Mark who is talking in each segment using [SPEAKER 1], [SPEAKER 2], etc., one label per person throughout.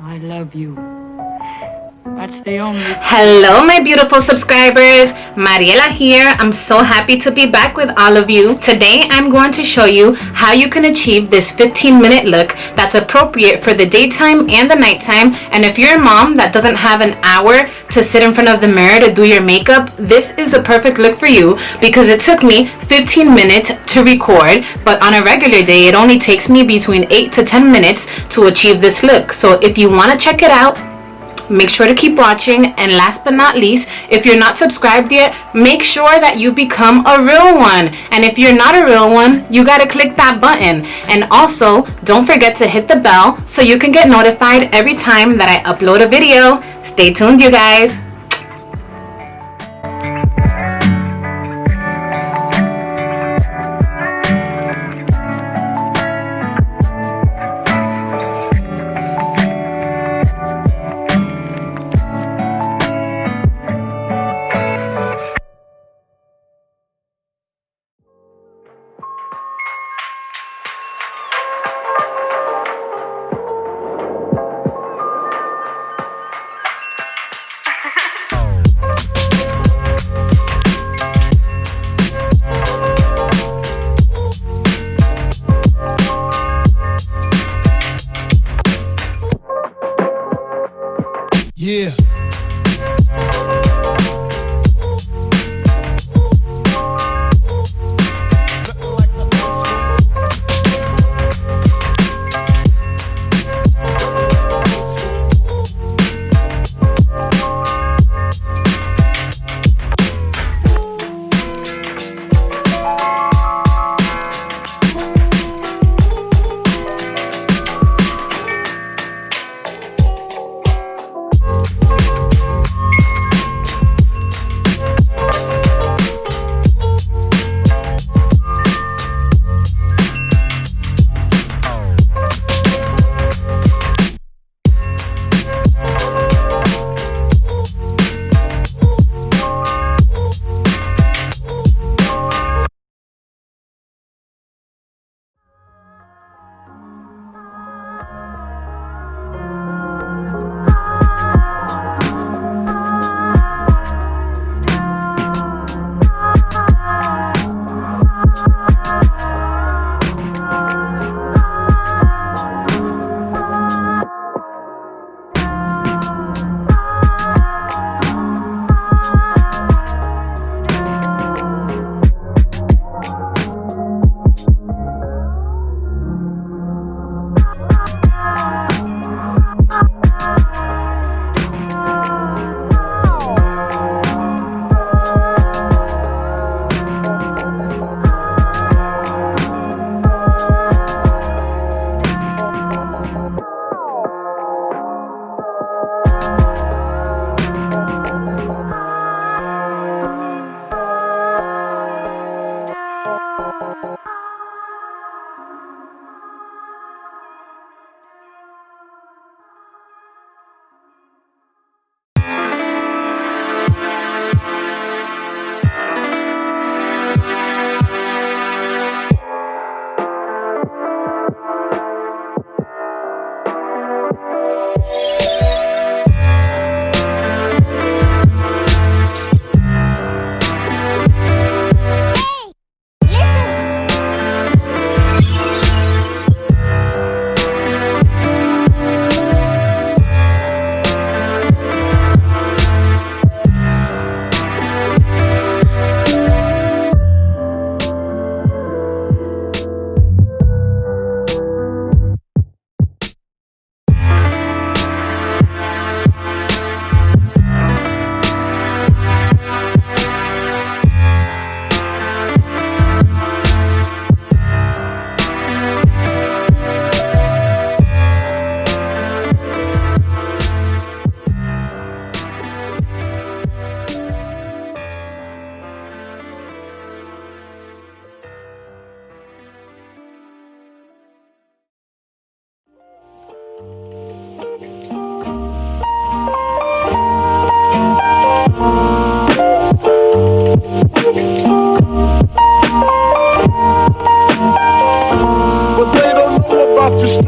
[SPEAKER 1] I love you. That's the only...
[SPEAKER 2] Hello, my beautiful subscribers. Mariela here. I'm so happy to be back with all of you. Today, I'm going to show you how you can achieve this 15-minute look that's appropriate for the daytime and the nighttime. And if you're a mom that doesn't have an hour to sit in front of the mirror to do your makeup, this is the perfect look for you because it took me 15 minutes to record, but on a regular day, it only takes me between 8 to 10 minutes to achieve this look. So if you want to check it out, make sure to keep watching. And last but not least, if you're not subscribed yet, make sure that you become a real one. And if you're not a real one, you gotta click that button. And also, don't forget to hit the bell so you can get notified every time that I upload a video. Stay tuned, you guys.
[SPEAKER 3] Yeah.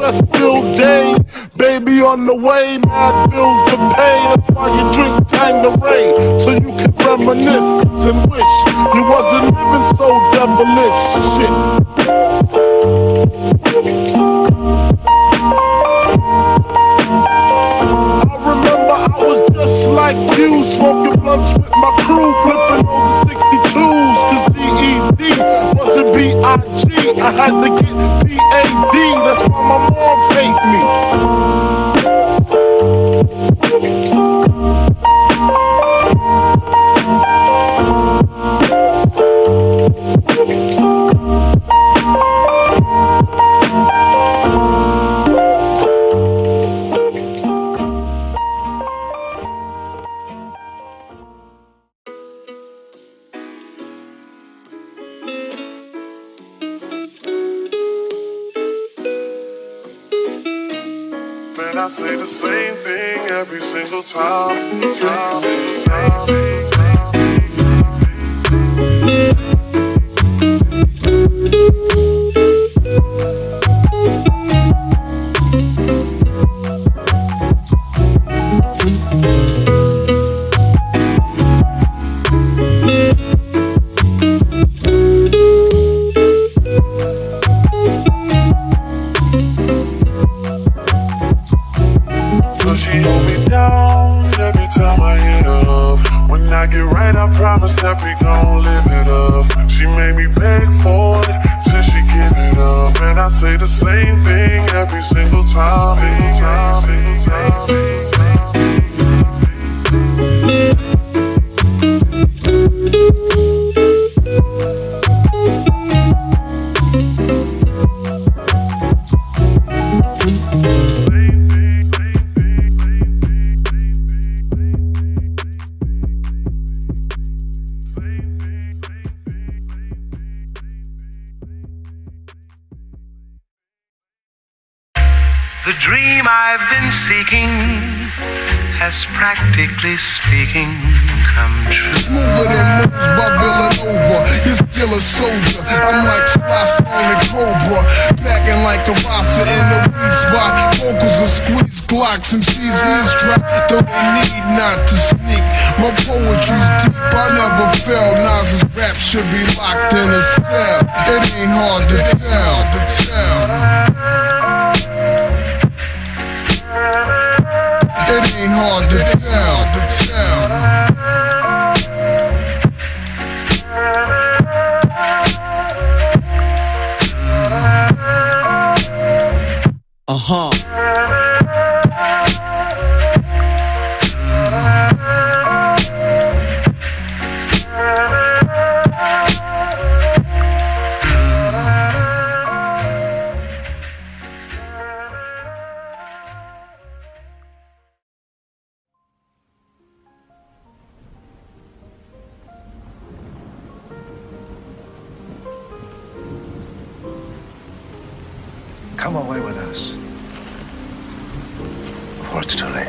[SPEAKER 4] stress-filled day. Baby on the way, mad bills to pay. That's why you drink Tanqueray, so you can reminisce and wish you wasn't living so devilish. Shit. I remember I was just like you, smoking blunts with my crew, flipping over 62s, cause GED wasn't B.I.G. I had to get P.A.D. That's why my moms hate me.
[SPEAKER 5] Man, I say the same thing every single time. Every single time. She hold me down every time I hit up. When I get right, I promise that we gon' live it up. She made me beg for it till she give it up. And I say the same thing every single time.
[SPEAKER 6] The dream I've been seeking has, practically speaking, come true.
[SPEAKER 3] Smoother than moves by Villanova. You're still a soldier. I'm like Sly Stone and Cobra. Packing like a roster in the weed spot. Vocals are squeezed Glocks. MC's eavesdrop, though they need not to sneak. My poetry's deep. I never fail. Nas's rap should be locked in a cell. It ain't hard to tell. It ain't hard to tell.
[SPEAKER 6] Come away with us before it's too late.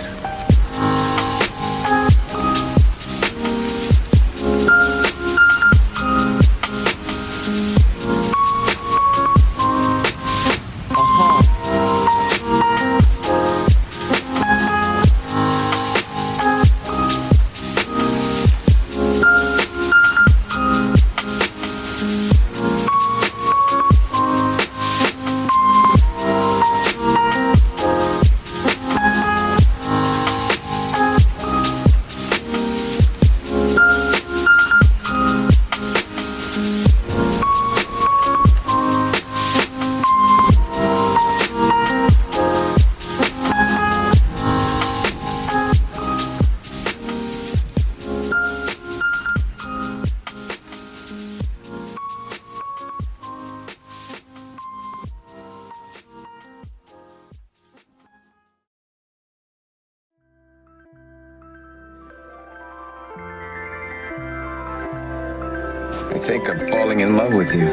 [SPEAKER 7] I think I'm falling in love with you.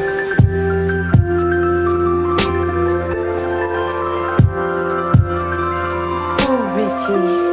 [SPEAKER 1] Oh, Richie.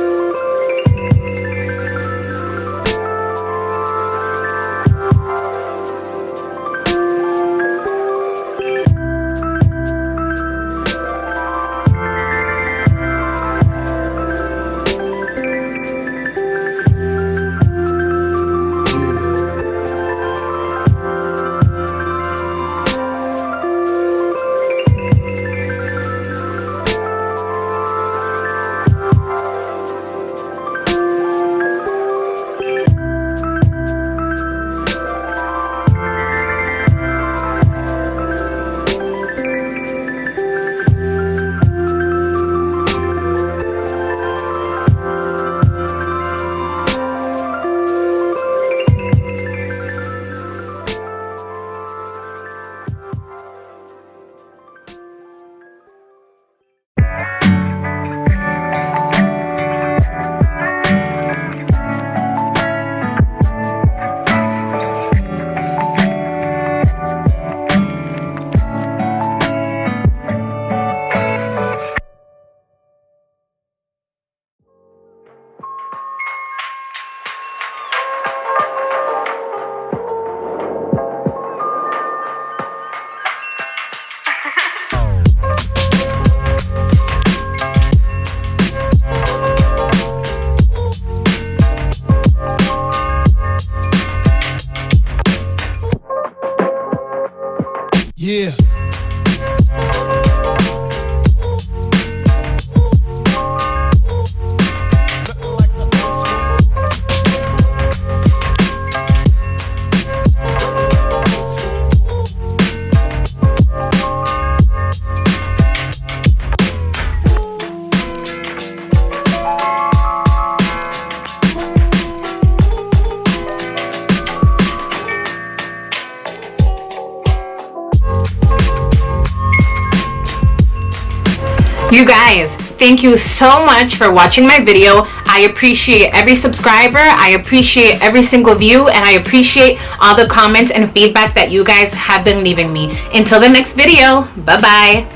[SPEAKER 2] You guys, thank you so much for watching my video. I appreciate every subscriber, I appreciate every single view, and I appreciate all the comments and feedback that you guys have been leaving me. Until the next video, bye bye.